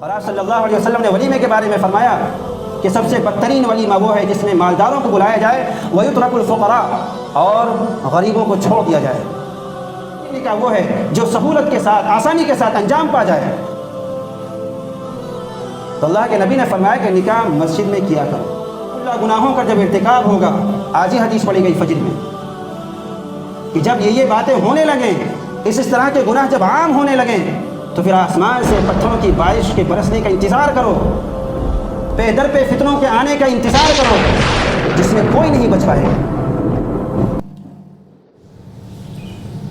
اور آپ صلی اللہ علیہ وسلم نے ولیمے کے بارے میں فرمایا کہ سب سے بدترین ولیمہ وہ ہے جس میں مالداروں کو بلایا جائے وَيُتْرَكُ الْفُقَرَاء اور غریبوں کو چھوڑ دیا جائے۔ نکاح وہ ہے جو سہولت کے ساتھ آسانی کے ساتھ انجام پا جائے۔ تو اللہ کے نبی نے فرمایا کہ نکاح مسجد میں کیا کرو۔ اللہ گناہوں کا جب ارتکاب ہوگا، آج ہی حدیث پڑھی گئی فجر میں کہ جب یہ باتیں ہونے لگیں، اس طرح کے گناہ جب عام ہونے لگیں، تو پھر آسمان سے پتھروں کی بارش کے برسنے کا انتظار کرو، پہ در پہ فتنوں کے آنے کا انتظار کرو، جس میں کوئی نہیں بچ پائے گا۔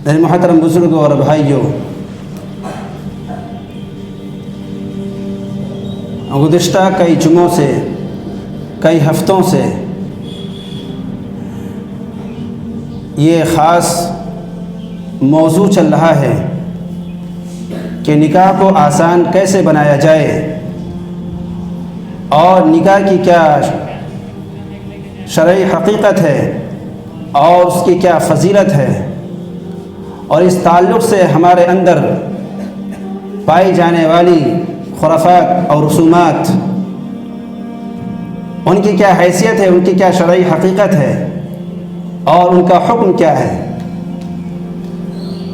میرے محترم بزرگوں اور بھائیوں، گزشتہ کئی جمعوں سے، کئی ہفتوں سے یہ خاص موضوع چل رہا ہے کہ نکاح کو آسان کیسے بنایا جائے اور نکاح کی کیا شرعی حقیقت ہے اور اس کی کیا فضیلت ہے، اور اس تعلق سے ہمارے اندر پائی جانے والی خرافات اور رسومات، ان کی کیا حیثیت ہے، ان کی کیا شرعی حقیقت ہے اور ان کا حکم کیا ہے۔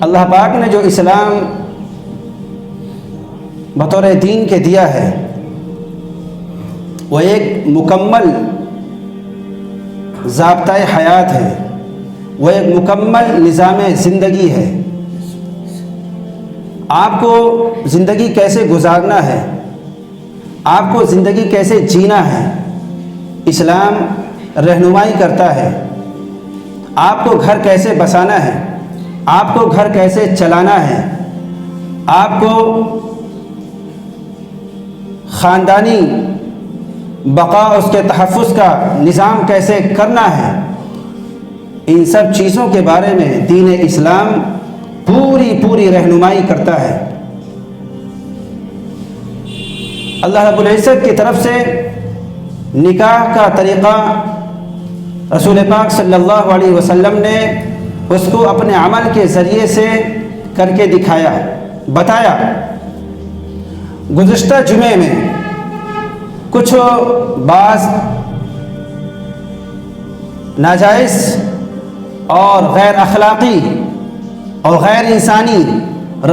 اللہ پاک نے جو اسلام بطور دین کے دیا ہے وہ ایک مکمل ضابطۂ حیات ہے، وہ ایک مکمل نظام زندگی ہے۔ آپ کو زندگی کیسے گزارنا ہے، آپ کو زندگی کیسے جینا ہے، اسلام رہنمائی کرتا ہے۔ آپ کو گھر کیسے بسانا ہے، آپ کو گھر کیسے چلانا ہے، آپ کو خاندانی بقا اس کے تحفظ کا نظام کیسے کرنا ہے، ان سب چیزوں کے بارے میں دین اسلام پوری رہنمائی کرتا ہے۔ اللہ رب العزت کی طرف سے نکاح کا طریقہ رسول پاک صلی اللہ علیہ وسلم نے اس کو اپنے عمل کے ذریعے سے کر کے دکھایا، بتایا۔ گزشتہ جمعے میں کچھ بعض ناجائز اور غیر اخلاقی اور غیر انسانی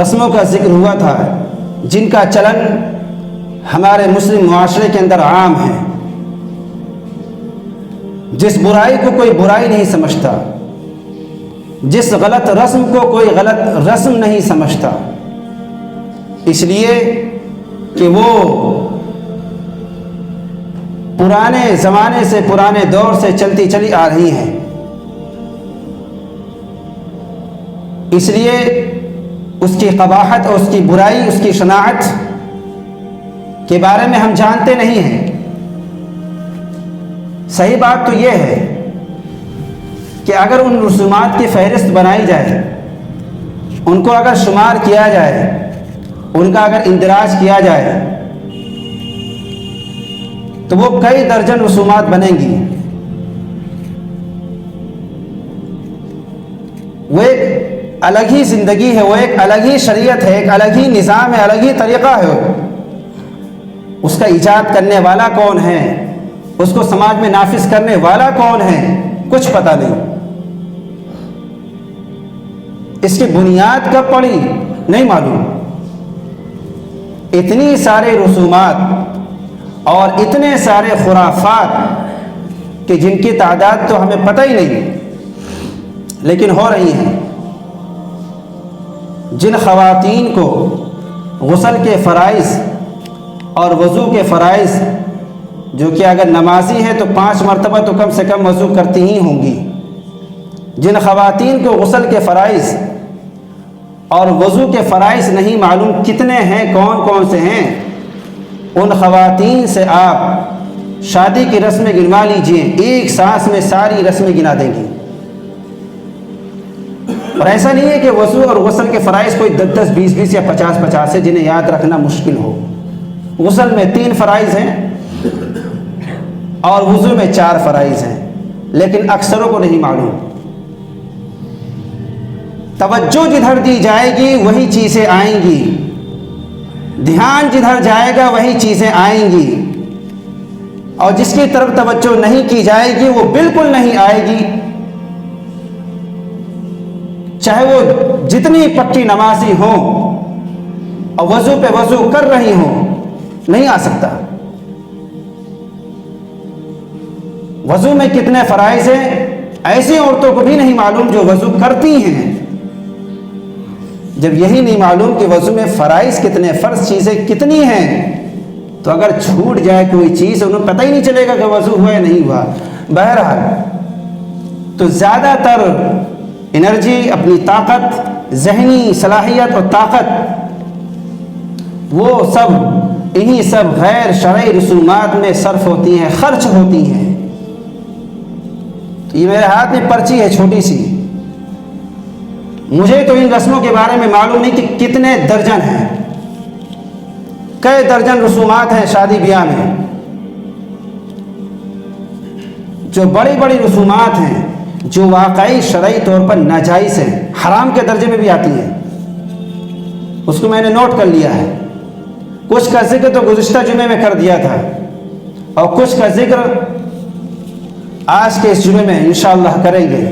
رسموں کا ذکر ہوا تھا، جن کا چلن ہمارے مسلم معاشرے کے اندر عام ہے۔ جس برائی کو کوئی برائی نہیں سمجھتا، جس غلط رسم کو کوئی غلط رسم نہیں سمجھتا، اس لیے کہ وہ پرانے زمانے سے، پرانے دور سے چلتی چلی آ رہی ہیں۔ اس لیے اس کی قباحت اور اس کی برائی، اس کی شناعت کے بارے میں ہم جانتے نہیں ہیں۔ صحیح بات تو یہ ہے کہ اگر ان رسومات کی فہرست بنائی جائے، ان کو اگر شمار کیا جائے، ان کا اگر اندراج کیا جائے، تو وہ کئی درجن رسومات بنیں گی۔ وہ ایک الگ ہی زندگی ہے، وہ ایک الگ ہی شریعت ہے، ایک الگ ہی نظام ہے، الگ ہی طریقہ ہے۔ اس کا ایجاد کرنے والا کون ہے، اس کو سماج میں نافذ کرنے والا کون ہے، کچھ پتہ نہیں۔ اس کی بنیاد کب پڑی نہیں معلوم۔ اتنی سارے رسومات اور اتنے سارے خرافات کہ جن کی تعداد تو ہمیں پتہ ہی نہیں، لیکن ہو رہی ہیں۔ جن خواتین کو غسل کے فرائض اور وضو کے فرائض، جو کہ اگر نمازی ہے تو 5 مرتبہ تو کم سے کم وضو کرتی ہی ہوں گی، جن خواتین کو غسل کے فرائض اور وضو کے فرائض نہیں معلوم کتنے ہیں، کون کون سے ہیں، ان خواتین سے آپ شادی کی رسمیں گنوا لیجئے، ایک سانس میں ساری رسمیں گنا دیں گی۔ اور ایسا نہیں ہے کہ وضو اور غسل کے فرائض کوئی 10 20 یا 50 ہے جنہیں یاد رکھنا مشکل ہو۔ غسل میں 3 فرائض ہیں اور وضو میں 4 فرائض ہیں، لیکن اکثروں کو نہیں معلوم۔ توجہ جدھر دی جائے گی وہی چیزیں آئیں گی۔ دھیان جدھر جائے گا وہی چیزیں آئیں گی، اور جس کی طرف توجہ نہیں کی جائے گی وہ بالکل نہیں آئے گی، چاہے وہ جتنی پکی نمازی ہوں اور وضو پہ وضو کر رہی ہوں، نہیں آ سکتا۔ وضو میں کتنے فرائض ہیں ایسی عورتوں کو بھی نہیں معلوم جو وضو کرتی ہیں۔ جب یہی نہیں معلوم کہ وضو میں فرائض کتنے، فرض چیزیں کتنی ہیں، تو اگر چھوٹ جائے کوئی چیز انہیں پتہ ہی نہیں چلے گا کہ وضو ہوا یا نہیں ہوا۔ بہرحال تو زیادہ تر انرجی، اپنی طاقت، ذہنی صلاحیت اور طاقت، وہ سب انہی سب غیر شرعی رسومات میں صرف ہوتی ہیں، خرچ ہوتی ہیں۔ یہ میرے ہاتھ میں پرچی ہے چھوٹی سی، مجھے تو ان رسموں کے بارے میں معلوم نہیں کہ کتنے درجن ہیں، کئی درجن رسومات ہیں شادی بیاہ میں، جو بڑی بڑی رسومات ہیں جو واقعی شرعی طور پر ناجائز ہیں، حرام کے درجے میں بھی آتی ہیں۔ اس کو میں نے نوٹ کر لیا ہے، کچھ کا ذکر تو گزشتہ جمعے میں کر دیا تھا، اور کچھ کا ذکر آج کے اس جمعے میں انشاءاللہ کریں گے۔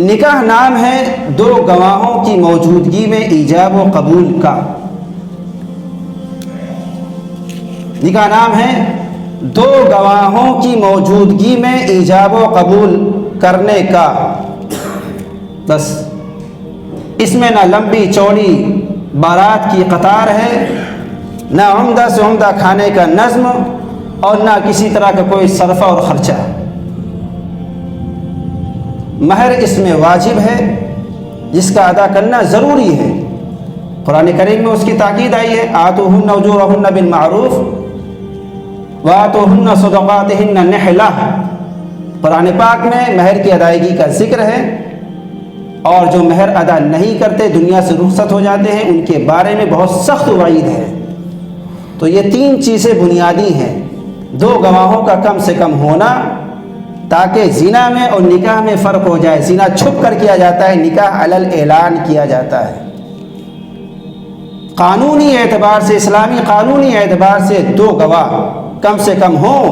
نکاح نام ہے دو گواہوں کی موجودگی میں ایجاب و قبول کا۔ نکاح نام ہے دو گواہوں کی موجودگی میں ایجاب و قبول کرنے کا۔ بس اس میں نہ لمبی چوڑی بارات کی قطار ہے، نہ عمدہ سے عمدہ کھانے کا نظم، اور نہ کسی طرح کا کوئی صرفہ اور خرچہ۔ مہر اس میں واجب ہے جس کا ادا کرنا ضروری ہے۔ قرآن کریم میں اس کی تاکید آئی ہے، آتوہن اجورہن بالمعروف وآتوہن صدقاتہن نحلہ۔ قرآن پاک میں مہر کی ادائیگی کا ذکر ہے، اور جو مہر ادا نہیں کرتے، دنیا سے رخصت ہو جاتے ہیں، ان کے بارے میں بہت سخت وعید ہے۔ تو یہ تین چیزیں بنیادی ہیں، دو گواہوں کا کم سے کم ہونا، تاکہ زنا میں اور نکاح میں فرق ہو جائے۔ زنا چھپ کر کیا جاتا ہے، نکاح علل اعلان کیا جاتا ہے۔ قانونی اعتبار سے، اسلامی قانونی اعتبار سے دو گواہ کم سے کم ہوں،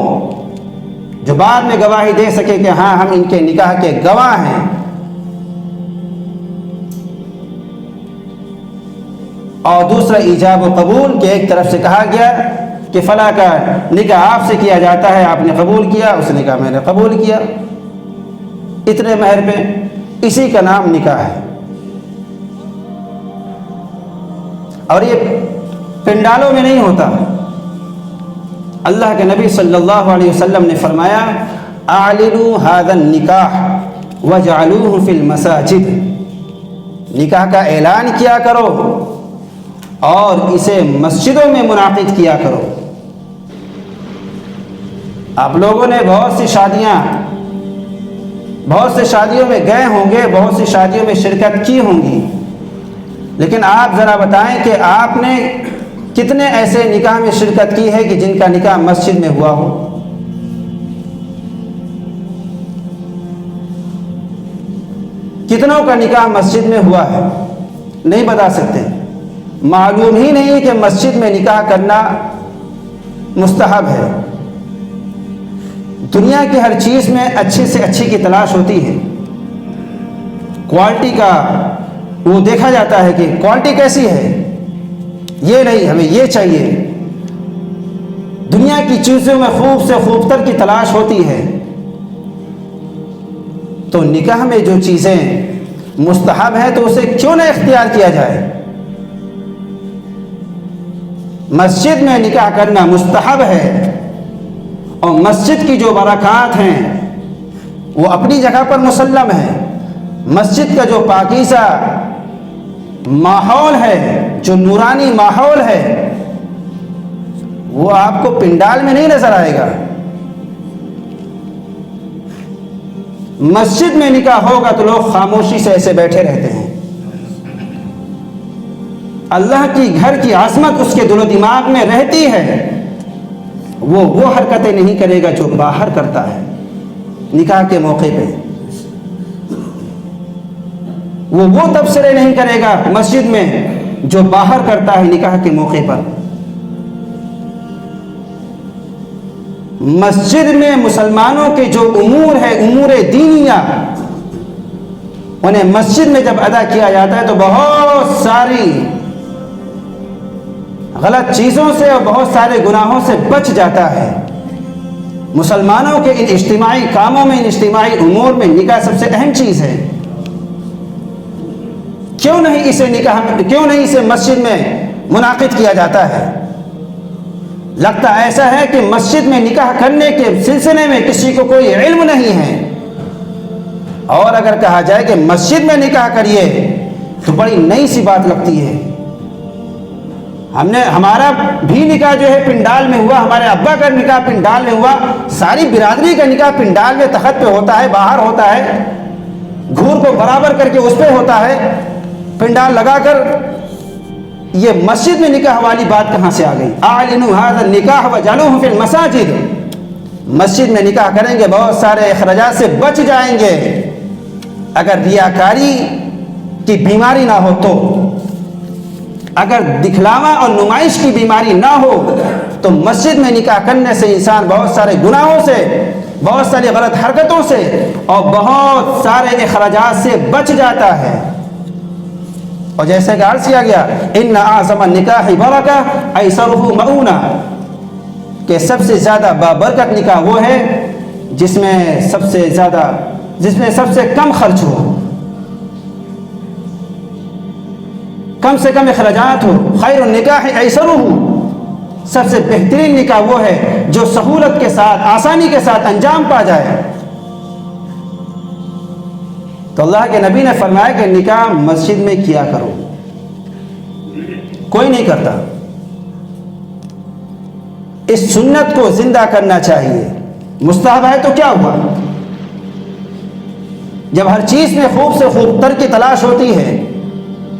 جو بعد میں گواہی دے سکے کہ ہاں ہم ان کے نکاح کے گواہ ہیں۔ اور دوسرا ایجاب و قبول، کہ ایک طرف سے کہا گیا کہ فلاں کا نکاح آپ سے کیا جاتا ہے، آپ نے قبول کیا، اس نے کہا میں نے قبول کیا، اتنے مہر پہ، اسی کا نام نکاح ہے۔ اور یہ پنڈالوں میں نہیں ہوتا۔ اللہ کے نبی صلی اللہ علیہ وسلم نے فرمایا، اعلنوا هذا النکاح واجعلوه فی المساجد۔ نکاح کا اعلان کیا کرو اور اسے مسجدوں میں منعقد کیا کرو۔ آپ لوگوں نے بہت سی شادیوں میں گئے ہوں گے، بہت سی شادیوں میں شرکت کی ہوں گی، لیکن آپ ذرا بتائیں کہ آپ نے کتنے ایسے نکاح میں شرکت کی ہے کہ جن کا نکاح مسجد میں ہوا ہو؟ کتنوں کا نکاح مسجد میں ہوا ہے؟ نہیں بتا سکتے۔ معلوم ہی نہیں کہ مسجد میں نکاح کرنا مستحب ہے۔ دنیا کی ہر چیز میں اچھی سے اچھی کی تلاش ہوتی ہے، کوالٹی کا وہ دیکھا جاتا ہے کہ کوالٹی کیسی ہے، یہ نہیں ہمیں یہ چاہیے۔ دنیا کی چیزوں میں خوب سے خوب تر کی تلاش ہوتی ہے، تو نکاح میں جو چیزیں مستحب ہیں تو اسے کیوں نہ اختیار کیا جائے؟ مسجد میں نکاح کرنا مستحب ہے، اور مسجد کی جو برکات ہیں وہ اپنی جگہ پر مسلم ہے۔ مسجد کا جو پاکیزہ ماحول ہے، جو نورانی ماحول ہے، وہ آپ کو پنڈال میں نہیں نظر آئے گا۔ مسجد میں نکاح ہوگا تو لوگ خاموشی سے ایسے بیٹھے رہتے ہیں۔ اللہ کی گھر کی عظمت اس کے دل و دماغ میں رہتی ہے، وہ حرکتیں نہیں کرے گا جو باہر کرتا ہے نکاح کے موقع پہ۔ وہ تبصرے نہیں کرے گا مسجد میں جو باہر کرتا ہے نکاح کے موقع پر۔ مسجد میں مسلمانوں کے جو امور ہے، امور دینیہ، انہیں مسجد میں جب ادا کیا جاتا ہے تو بہت ساری غلط چیزوں سے اور بہت سارے گناہوں سے بچ جاتا ہے۔ مسلمانوں کے ان اجتماعی کاموں میں، ان اجتماعی امور میں نکاح سب سے اہم چیز ہے۔ کیوں نہیں اسے مسجد میں منعقد کیا جاتا ہے؟ لگتا ایسا ہے کہ مسجد میں نکاح کرنے کے سلسلے میں کسی کو کوئی علم نہیں ہے، اور اگر کہا جائے کہ مسجد میں نکاح کریے تو بڑی نئی سی بات لگتی ہے۔ ہمارا بھی نکاح جو ہے پنڈال میں ہوا، ہمارے ابا کا نکاح پنڈال میں ہوا، ساری برادری کا نکاح پنڈال میں تخت پہ ہوتا ہے، باہر ہوتا ہے، گھور کو برابر کر کے اس پہ ہوتا ہے، پنڈال لگا کر۔ یہ مسجد میں نکاح والی بات کہاں سے آ گئی؟ اعلنوا ھذا النکاح وجعلوہ فی المساجد۔ مسجد میں نکاح کریں گے، بہت سارے اخراجات سے بچ جائیں گے۔ اگر ریاکاری کی بیماری نہ ہو تو، اگر دکھلاوا اور نمائش کی بیماری نہ ہو تو مسجد میں نکاح کرنے سے انسان بہت سارے گناہوں سے، بہت ساری غلط حرکتوں سے اور بہت سارے اخراجات سے بچ جاتا ہے۔ اور جیسے کہ عرض کیا گیا، ان اعظم النکاح برکہ ایسرہ مؤونہ، کہ سب سے زیادہ بابرکت نکاح وہ ہے جس میں سب سے کم خرچ ہو، کم سے کم اخراجات ہو۔ خیر النکاح ایسرہ، سب سے بہترین نکاح وہ ہے جو سہولت کے ساتھ، آسانی کے ساتھ انجام پا جائے۔ تو اللہ کے نبی نے فرمایا کہ نکاح مسجد میں کیا کرو۔ کوئی نہیں کرتا۔ اس سنت کو زندہ کرنا چاہیے۔ مستحب ہے تو کیا ہوا؟ جب ہر چیز میں خوب سے خوب تر کی تلاش ہوتی ہے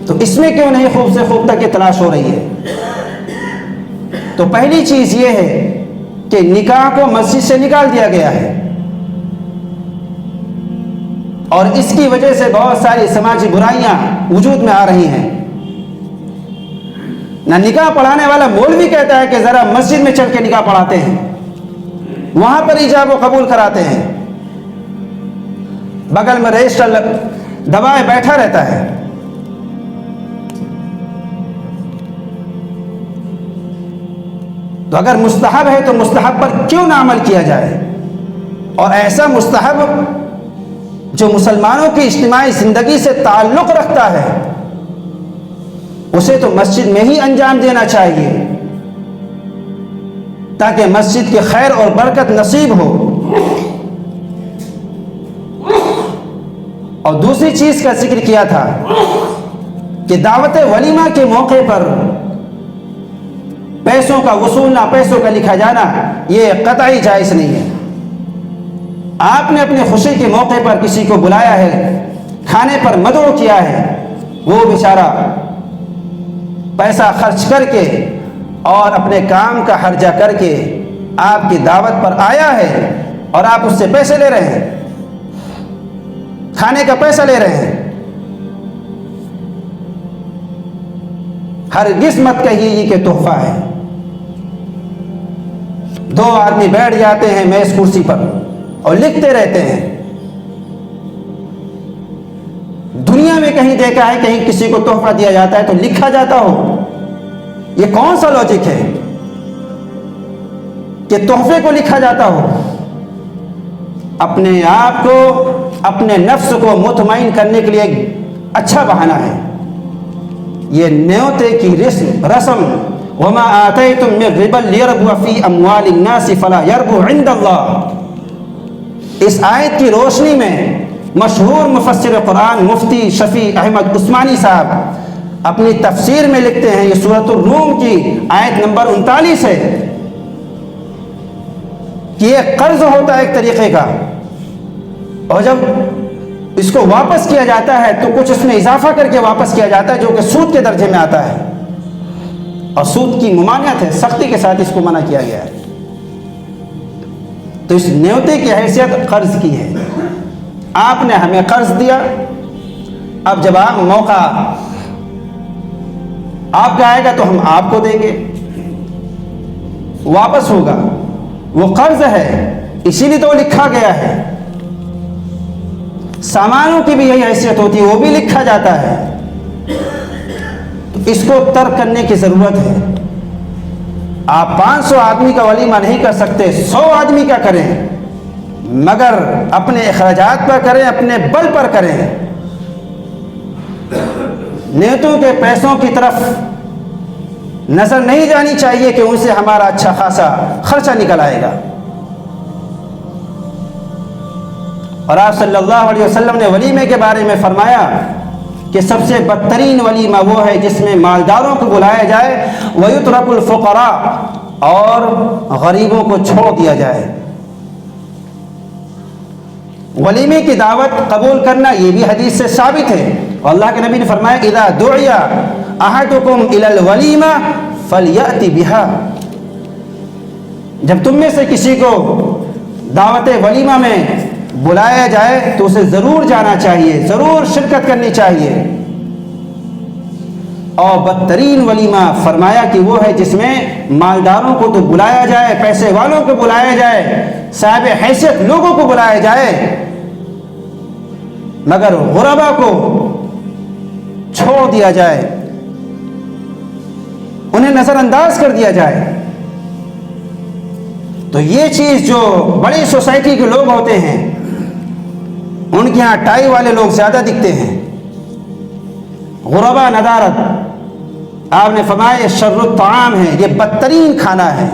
تو اس میں کیوں نہیں خوب سے خوب تر کی تلاش ہو رہی ہے؟ تو پہلی چیز یہ ہے کہ نکاح کو مسجد سے نکال دیا گیا ہے، اور اس کی وجہ سے بہت ساری سماجی برائیاں وجود میں آ رہی ہیں۔ نہ نکاح پڑھانے والا مولوی کہتا ہے کہ ذرا مسجد میں چل کے نکاح پڑھاتے ہیں، وہاں پر ایجاب و قبول کراتے ہیں، بغل میں رجسٹر دبائے بیٹھا رہتا ہے۔ تو اگر مستحب ہے تو مستحب پر کیوں نہ عمل کیا جائے؟ اور ایسا مستحب جو مسلمانوں کی اجتماعی زندگی سے تعلق رکھتا ہے اسے تو مسجد میں ہی انجام دینا چاہیے، تاکہ مسجد کی خیر اور برکت نصیب ہو۔ اور دوسری چیز کا ذکر کیا تھا کہ دعوت ولیمہ کے موقع پر پیسوں کا وصولنا، پیسوں کا لکھا جانا، یہ قطعی جائز نہیں ہے۔ آپ نے اپنی خوشی کے موقع پر کسی کو بلایا ہے، کھانے پر مدعو کیا ہے، وہ بیچارہ پیسہ خرچ کر کے اور اپنے کام کا خرچہ کر کے آپ کی دعوت پر آیا ہے، اور آپ اس سے پیسے لے رہے ہیں، کھانے کا پیسہ لے رہے ہیں۔ ہرگز مت کہیے یہ کہ تحفہ ہے۔ دو آدمی بیٹھ جاتے ہیں میز کرسی پر اور لکھتے رہتے ہیں۔ دنیا میں کہیں دیکھا ہے کہیں کسی کو تحفہ دیا جاتا ہے تو لکھا جاتا ہو؟ یہ کون سا لاجک ہے کہ تحفے کو لکھا جاتا ہو؟ اپنے آپ کو، اپنے نفس کو مطمئن کرنے کے لیے ایک اچھا بہانہ ہے یہ نیوتے کی رسم۔ وما آتیتم من ربا لیربو فی اموال الناس فلا یربو عند اللہ۔ اس آیت کی روشنی میں مشہور مفسر قرآن مفتی شفیع احمد عثمانی صاحب اپنی تفسیر میں لکھتے ہیں، یہ سورۃ الروم کی آیت نمبر 39 ہے، کہ یہ قرض ہوتا ہے ایک طریقے کا، اور جب اس کو واپس کیا جاتا ہے تو کچھ اس میں اضافہ کر کے واپس کیا جاتا ہے جو کہ سود کے درجے میں آتا ہے، اور سود کی ممانعت ہے، سختی کے ساتھ اس کو منع کیا گیا ہے۔ تو اس نیوتے کی حیثیت قرض کی ہے۔ آپ نے ہمیں قرض دیا، اب جب آپ موقع آپ کا آئے گا تو ہم آپ کو دیں گے، واپس ہوگا، وہ قرض ہے، اسی لیے تو لکھا گیا ہے۔ سامانوں کی بھی یہی حیثیت ہوتی ہے، وہ بھی لکھا جاتا ہے۔ تو اس کو ترک کرنے کی ضرورت ہے۔ آپ 500 آدمی کا ولیمہ نہیں کر سکتے، 100 آدمی کا کریں، مگر اپنے اخراجات پر کریں، اپنے بل پر کریں۔ نیتوں کے پیسوں کی طرف نظر نہیں جانی چاہیے کہ ان سے ہمارا اچھا خاصا خرچہ نکل آئے گا۔ اور آپ صلی اللہ علیہ وسلم نے ولیمے کے بارے میں فرمایا کہ سب سے بدترین ولیمہ وہ ہے جس میں مالداروں کو بلایا جائے، وَيُتْرَكُ الْفُقَرَاء، اور غریبوں کو چھوڑ دیا جائے۔ ولیمے کی دعوت قبول کرنا یہ بھی حدیث سے ثابت ہے، اور اللہ کے نبی نے فرمایا اذا دعی احدکم الی الولیمہ فلیأتی بہا، جب تم میں سے کسی کو دعوت ولیمہ میں بلایا جائے تو اسے ضرور جانا چاہیے، ضرور شرکت کرنی چاہیے۔ اور بدترین ولیمہ فرمایا کہ وہ ہے جس میں مالداروں کو تو بلایا جائے، پیسے والوں کو بلایا جائے، صاحب حیثیت لوگوں کو بلایا جائے، مگر غربا کو چھوڑ دیا جائے، انہیں نظر انداز کر دیا جائے۔ تو یہ چیز جو بڑی سوسائٹی کے لوگ ہوتے ہیں ان کے ہاں ٹائی والے لوگ زیادہ دکھتے ہیں، غربا ندارت، آپ نے فرمایا یہ شر الطعام ہے، یہ بدترین کھانا ہے،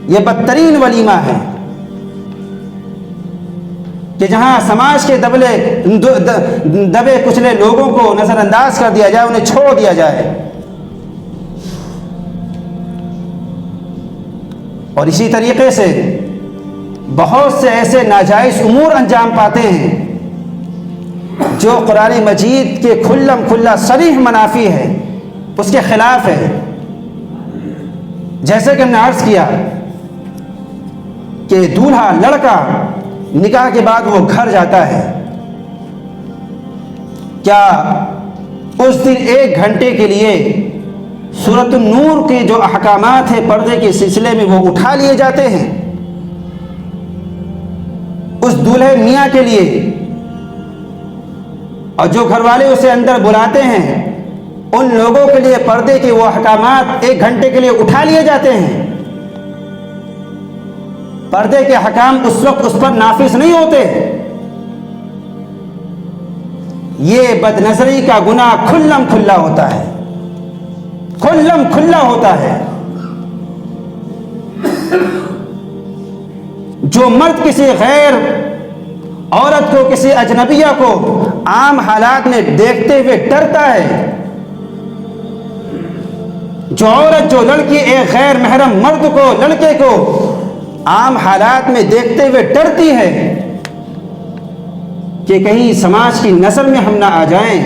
یہ بدترین ولیمہ ہے کہ جہاں سماج کے دبے کچلے لوگوں کو نظر انداز کر دیا جائے، انہیں چھوڑ دیا جائے۔ اور اسی طریقے سے بہت سے ایسے ناجائز امور انجام پاتے ہیں جو قرآن مجید کے کھلم کھلا صریح منافی ہے، اس کے خلاف ہے۔ جیسے کہ ہم نے عرض کیا کہ دولہا لڑکا نکاح کے بعد وہ گھر جاتا ہے، کیا اس دن 1 گھنٹے کے لیے سورۃ النور کے جو احکامات ہیں پردے کے سلسلے میں وہ اٹھا لیے جاتے ہیں؟ اس دولہے میاں کے لیے، اور جو گھر والے اسے اندر بلاتے ہیں ان لوگوں کے لیے پردے کے وہ احکامات 1 گھنٹے کے لیے اٹھا لیے جاتے ہیں؟ پردے کے احکام اس وقت اس پر نافذ نہیں ہوتے۔ یہ بد نظری کا گناہ کھلم کھلا ہوتا ہے، کھلم کھلا ہوتا ہے۔ جو مرد کسی غیر عورت کو، کسی اجنبیہ کو عام حالات میں دیکھتے ہوئے ڈرتا ہے، جو عورت، جو لڑکی ایک غیر محرم مرد کو، لڑکے کو عام حالات میں دیکھتے ہوئے ڈرتی ہے کہ کہیں سماج کی نظر میں ہم نہ آ جائیں،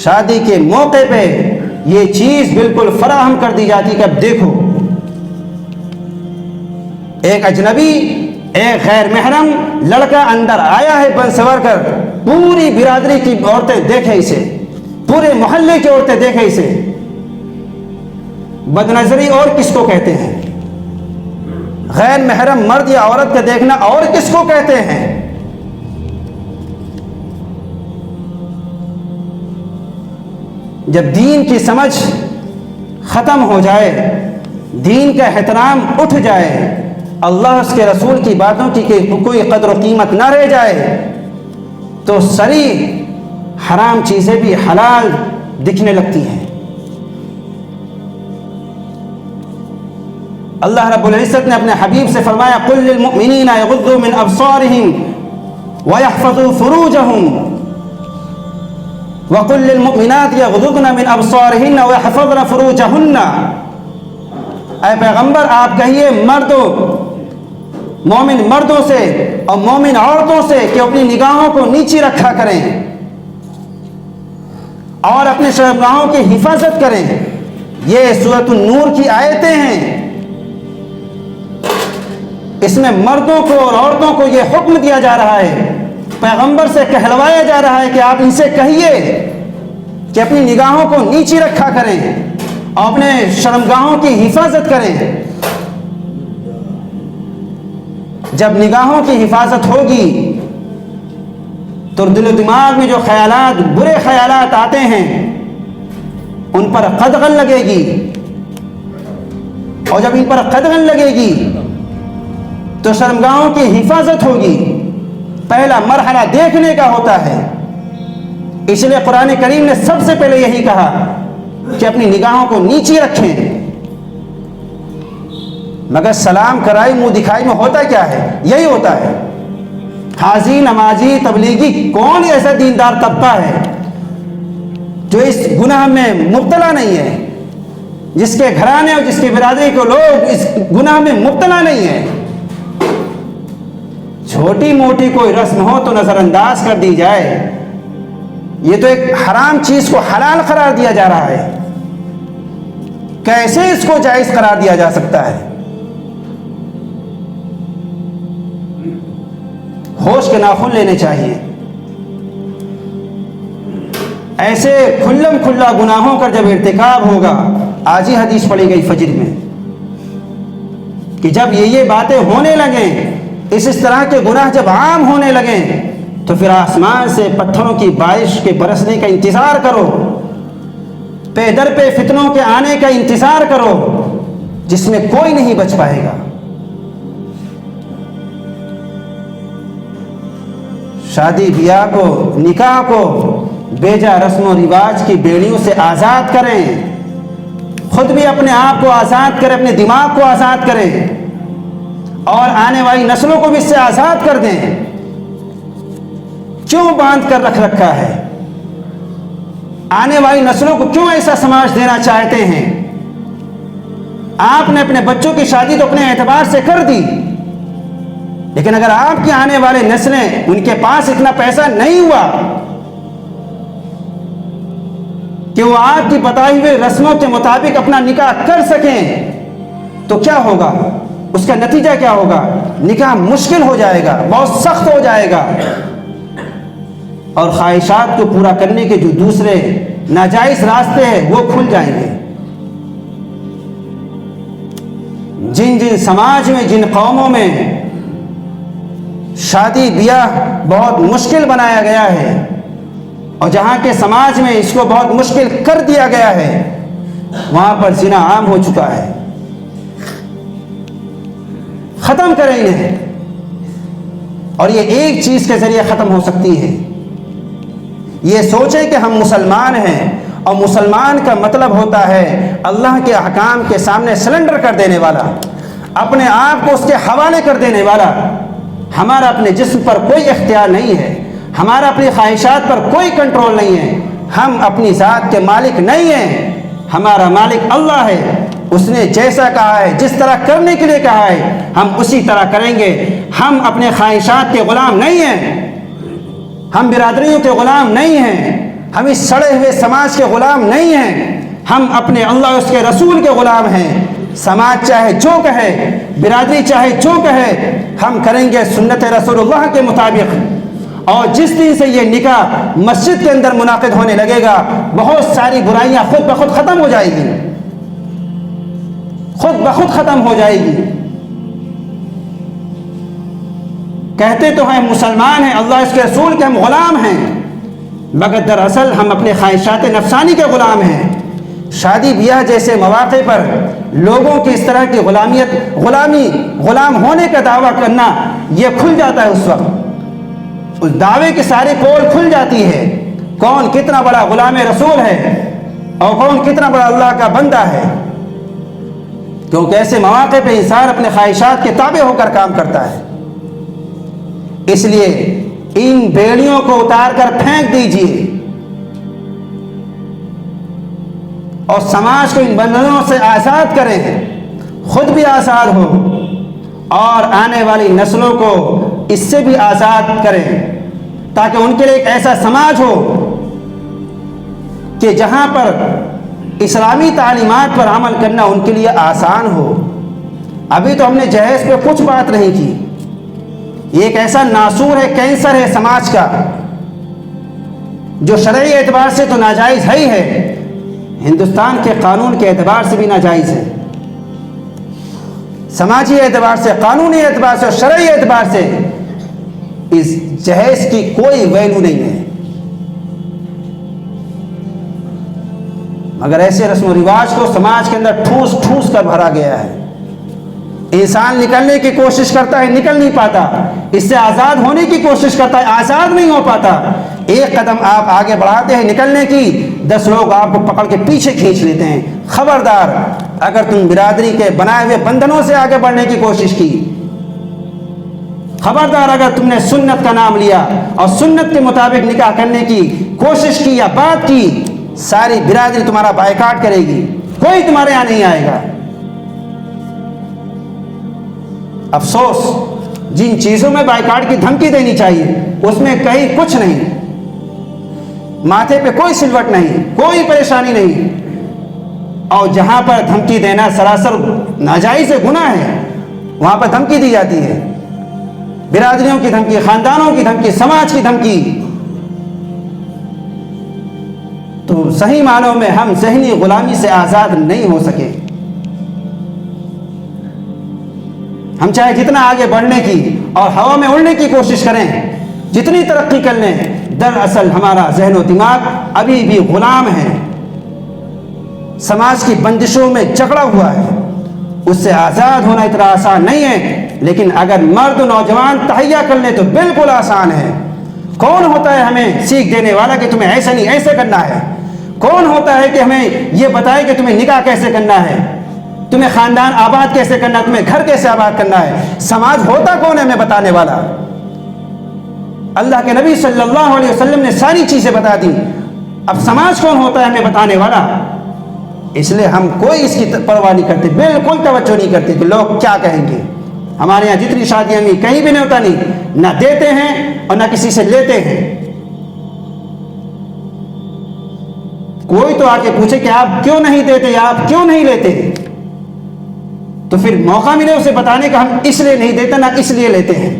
شادی کے موقع پہ یہ چیز بالکل فراہم کر دی جاتی کہ اب دیکھو ایک اجنبی، ایک غیر محرم لڑکا اندر آیا ہے بن سور کر، پوری برادری کی عورتیں دیکھیں اسے، پورے محلے کی عورتیں دیکھیں اسے۔ بد نظری اور کس کو کہتے ہیں؟ غیر محرم مرد یا عورت کا دیکھنا اور کس کو کہتے ہیں؟ جب دین کی سمجھ ختم ہو جائے، دین کا احترام اٹھ جائے، اللہ اس کے رسول کی باتوں کی کوئی قدر و قیمت نہ رہ جائے، تو صریح حرام چیزیں بھی حلال دکھنے لگتی ہیں۔ اللہ رب العزت نے اپنے حبیب سے فرمایا قل للمؤمنین یغضوا من ابصارہم ویحفظوا فروجہم وقل للمؤمنات یغضضن من ابصارہن ویحفظن فروجہن، اے پیغمبر آپ کہیے مردوں، مومن مردوں سے اور مومن عورتوں سے کہ اپنی نگاہوں کو نیچی رکھا کریں اور اپنے شرمگاہوں کی حفاظت کریں۔ یہ سورۃ النور کی آیتیں ہیں، اس میں مردوں کو اور عورتوں کو یہ حکم دیا جا رہا ہے، پیغمبر سے کہلوایا جا رہا ہے کہ آپ ان سے کہیے کہ اپنی نگاہوں کو نیچی رکھا کریں، اور اپنے شرمگاہوں کی حفاظت کریں۔ جب نگاہوں کی حفاظت ہوگی تو دل و دماغ میں جو خیالات، برے خیالات آتے ہیں ان پر قدغن لگے گی، اور جب ان پر قدغن لگے گی تو شرمگاہوں کی حفاظت ہوگی۔ پہلا مرحلہ دیکھنے کا ہوتا ہے، اس لیے قرآن کریم نے سب سے پہلے یہی کہا کہ اپنی نگاہوں کو نیچے رکھیں۔ مگر سلام کرائی منہ دکھائی میں ہوتا کیا ہے؟ یہی ہوتا ہے۔ حاجی، نمازی، تبلیغی، کون ایسا دیندار طبقہ ہے جو اس گناہ میں مبتلا نہیں ہے، جس کے گھرانے اور جس کے برادری کے لوگ اس گناہ میں مبتلا نہیں ہے؟ چھوٹی موٹی کوئی رسم ہو تو نظر انداز کر دی جائے، یہ تو ایک حرام چیز کو حلال قرار دیا جا رہا ہے، کیسے اس کو جائز قرار دیا جا سکتا ہے؟ ہوش کے ناخن لینے چاہیے۔ ایسے کھلم کھلا گناہوں کا جب ارتکاب ہوگا، آج ہی حدیث پڑھی گئی فجر میں کہ جب یہ باتیں ہونے لگیں، اس طرح کے گناہ جب عام ہونے لگیں، تو پھر آسمان سے پتھروں کی بارش کے برسنے کا انتظار کرو، پے در پہ فتنوں کے آنے کا انتظار کرو، جس میں کوئی نہیں بچ پائے گا۔ شادی بیاہ کو، نکاح کو بیجا رسم و رواج کی بیڑیوں سے آزاد کریں، خود بھی اپنے آپ کو آزاد کریں، اپنے دماغ کو آزاد کریں، اور آنے والی نسلوں کو بھی اس سے آزاد کر دیں۔ کیوں باندھ کر رکھ رکھا ہے؟ آنے والی نسلوں کو کیوں ایسا سماج دینا چاہتے ہیں؟ آپ نے اپنے بچوں کی شادی تو اپنے اعتبار سے کر دی، لیکن اگر آپ کی آنے والے نسلیں، ان کے پاس اتنا پیسہ نہیں ہوا کہ وہ آپ کی بتائی ہوئی رسموں کے مطابق اپنا نکاح کر سکیں، تو کیا ہوگا؟ اس کا نتیجہ کیا ہوگا؟ نکاح مشکل ہو جائے گا، بہت سخت ہو جائے گا، اور خواہشات کو پورا کرنے کے جو دوسرے ناجائز راستے ہیں وہ کھل جائیں گے۔ جن جن سماج میں، جن قوموں میں شادی بیاہ بہت مشکل بنایا گیا ہے، اور جہاں کے سماج میں اس کو بہت مشکل کر دیا گیا ہے، وہاں پر زنا عام ہو چکا ہے۔ ختم کریں انہیں، اور یہ ایک چیز کے ذریعے ختم ہو سکتی ہے۔ یہ سوچیں کہ ہم مسلمان ہیں، اور مسلمان کا مطلب ہوتا ہے اللہ کے احکام کے سامنے سلنڈر کر دینے والا، اپنے آپ کو اس کے حوالے کر دینے والا۔ ہمارا اپنے جسم پر کوئی اختیار نہیں ہے، ہمارا اپنی خواہشات پر کوئی کنٹرول نہیں ہے، ہم اپنی ذات کے مالک نہیں ہیں، ہمارا مالک اللہ ہے۔ اس نے جیسا کہا ہے، جس طرح کرنے کے لیے کہا ہے، ہم اسی طرح کریں گے۔ ہم اپنے خواہشات کے غلام نہیں ہیں، ہم برادریوں کے غلام نہیں ہیں، ہم اس سڑے ہوئے سماج کے غلام نہیں ہیں، ہم اپنے اللہ اور اس کے رسول کے غلام ہیں۔ سماج چاہے جو کہے، برادری چاہے جو کہے، ہم کریں گے سنت رسول اللہ کے مطابق۔ اور جس دن سے یہ نکاح مسجد کے اندر منعقد ہونے لگے گا، بہت ساری برائیاں خود بخود ختم ہو جائے گی، خود بخود ختم ہو جائے گی۔ کہتے تو ہیں مسلمان ہیں، اللہ اس کے رسول کے ہم غلام ہیں، مگر دراصل ہم اپنے خواہشات نفسانی کے غلام ہیں۔ شادی بیاہ جیسے مواقع پر لوگوں کی اس طرح کی غلام ہونے کا دعویٰ کرنا، یہ کھل جاتا ہے۔ اس وقت اس دعوے کی ساری پول کھل جاتی ہے، کون کتنا بڑا غلام رسول ہے اور کون کتنا بڑا اللہ کا بندہ ہے، کیونکہ ایسے مواقع پہ انسان اپنے خواہشات کے تابع ہو کر کام کرتا ہے۔ اس لیے ان بیڑیوں کو اتار کر پھینک دیجیے، اور سماج کو ان بندھنوں سے آزاد کریں، خود بھی آزاد ہو اور آنے والی نسلوں کو اس سے بھی آزاد کریں، تاکہ ان کے لیے ایک ایسا سماج ہو کہ جہاں پر اسلامی تعلیمات پر عمل کرنا ان کے لیے آسان ہو۔ ابھی تو ہم نے جہیز پہ کچھ بات نہیں کی، یہ ایک ایسا ناسور ہے، کینسر ہے سماج کا، جو شرعی اعتبار سے تو ناجائز ہے ہی ہے، ہندوستان کے قانون کے اعتبار سے بھی ناجائز ہے، سماجی اعتبار سے، قانونی اعتبار سے اور شرعی اعتبار سے اس جہیز کی کوئی ویلیو نہیں ہے۔ مگر ایسے رسم و رواج کو سماج کے اندر ٹھوس ٹھوس کر بھرا گیا ہے۔ انسان نکلنے کی کوشش کرتا ہے، نکل نہیں پاتا، اس سے آزاد ہونے کی کوشش کرتا ہے، آزاد نہیں ہو پاتا۔ ایک قدم آپ آگے بڑھاتے ہیں نکلنے کی، 10 لوگ آپ کو پکڑ کے پیچھے کھینچ لیتے ہیں۔ خبردار، اگر تم برادری کے بنائے ہوئے بندھنوں سے آگے بڑھنے کی کوشش کی، خبردار اگر تم نے سنت کا نام لیا اور سنت کے مطابق نکاح کرنے کی کوشش کی یا بات کی، ساری برادری تمہارا بائیکاٹ کرے گی، کوئی تمہارے یہاں نہیں آئے گا۔ افسوس، جن چیزوں میں بائیکاٹ کی دھمکی دینی چاہیے اس میں کہیں کچھ نہیں، ماتھے پہ کوئی سلوٹ نہیں، کوئی پریشانی نہیں، اور جہاں پر دھمکی دینا سراسر ناجائز گناہ ہے وہاں پر دھمکی دی جاتی ہے، برادریوں کی دھمکی، خاندانوں کی دھمکی، سماج کی دھمکی۔ تو صحیح معنوں میں ہم ذہنی غلامی سے آزاد نہیں ہو سکے۔ ہم چاہے جتنا آگے بڑھنے کی اور ہوا میں اڑنے کی کوشش کریں، جتنی ترقی کر لیں، دراصل ہمارا ذہن و دماغ ابھی بھی غلام ہے، سماج کی بندشوں میں جکڑا ہوا ہے۔ اس سے آزاد ہونا اتنا آسان نہیں ہے، لیکن اگر مرد و نوجوان تہیا کر لیں تو بالکل آسان ہے۔ کون ہوتا ہے ہمیں سیکھ دینے والا کہ تمہیں ایسا نہیں ایسے کرنا ہے؟ کون ہوتا ہے کہ ہمیں یہ بتائے کہ تمہیں نکاح کیسے کرنا ہے، تمہیں خاندان آباد کیسے کرنا ہے، تمہیں گھر کیسے آباد کرنا ہے؟ سماج ہوتا کون ہے ہمیں بتانے والا؟ اللہ کے نبی صلی اللہ علیہ وسلم نے ساری چیزیں بتا دی، اب سماج کون ہوتا ہے ہمیں بتانے والا؟ اس لیے ہم کوئی اس کی پرواہ نہیں کرتے، بالکل توجہ نہیں کرتے کہ لوگ کیا کہیں گے۔ ہمارے یہاں جتنی شادیاں ہوئی کہیں بھی نہیں ہوتا، نہیں، نہ دیتے ہیں اور نہ کسی سے لیتے ہیں۔ کوئی تو آ کے پوچھے کہ آپ کیوں نہیں دیتے یا آپ کیوں نہیں لیتے، تو پھر موقع ملے اسے بتانے کا، ہم اس لیے نہیں دیتے نہ اس لیے لیتے ہیں۔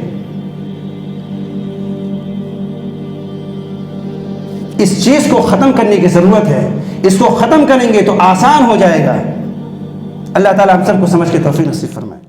اس چیز کو ختم کرنے کی ضرورت ہے، اس کو ختم کریں گے تو آسان ہو جائے گا۔ اللہ تعالی ہم سب کو سمجھ کے توفیق نصیب فرمائے۔